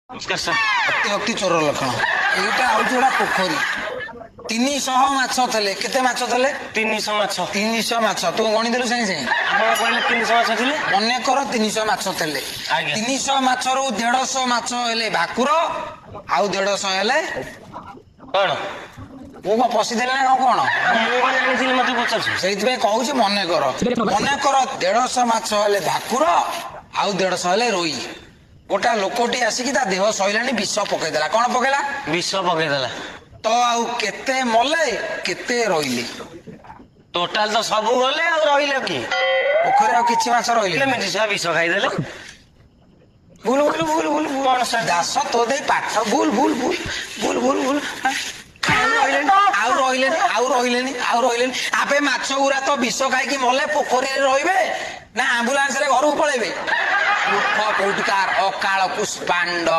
नमस्कार सर। ଅତି ଚୋର ଲକ୍ଷଣ ଏଇଟା ହଉଛି ଗୋଟେ ପୋଖରୀ 300 ମାଛ ଥିଲେ କେତେ ମାଛ ଥିଲେ 300 ମାଛ 300 ମାଛ ତୁ ଗଣିଦେଲୁ ସାଙ୍ଗେ ସାଙ୍ଗେ ଆପଣ କହିଲେ 300 ମାଛ ଥିଲେ ମନେକର 300 ମାଛ ଥିଲେ ଆଜ୍ଞା। 300 ମାଛରୁ 150 ମାଛ ହେଲେ ଭାକୁର ଆଉ 150 ହେଲେ କଣ ମୁଁ କଣ ପଶିଦେଲି ନା କଣ ମୁଁ କଣ ଜାଣିଥିଲି ମତେ ପଚାରୁଛୁ ସେଇଥିପାଇଁ କହୁଛି ମନେକର 150 ମାଛ ହେଲେ ଭାକୁର ଆଉ 150 ହେଲେ ରୋଇ ଗୋଟା ଲୋକଟି ଆସିକି ତା ଦେହ ସଇଲାଣି ବିଷ ପକେଇଦେଲା କଣ ପକେଇଲା ବିଷ ପକେଇଦେଲା ତ ଆଉ କେତେ ମଲେ କେତେ ରହିଲେ ଟୋଟାଲ ତ ସବୁ ଗଲେ ଆଉ ରହିଲେ କି ପୋଖରୀ ଆଉ କିଛି ମାଛ ରହିଲେ କେମିତି ଛୁଆ ବିଷ ଖାଇଦେଲେ ଭୁଲ ଭୁଲ ଭୁଲ ଭୁଲ କଣ ସାର୍? ଦାସ ତୋ ଦେଇ ପାଠ ଭୁଲ ଭୁଲ ଭୁଲ ଭୁଲ ଭୁଲ ଭୁଲ ଆଉ ରହିଲେନି ଆବେ ମାଛ ଗୁରା ତ ବିଷ ଖାଇକି ମଲେ ପୋଖରୀରେ ରହିବେ ନା ଆମ୍ବୁଲାନ୍ସ ରେ ଘରକୁ ପଳେଇବେ ମୂର୍ଖ କୋଉଠିକାର ଅକାଳ ପୁଷ୍ପାଣ୍ଡ।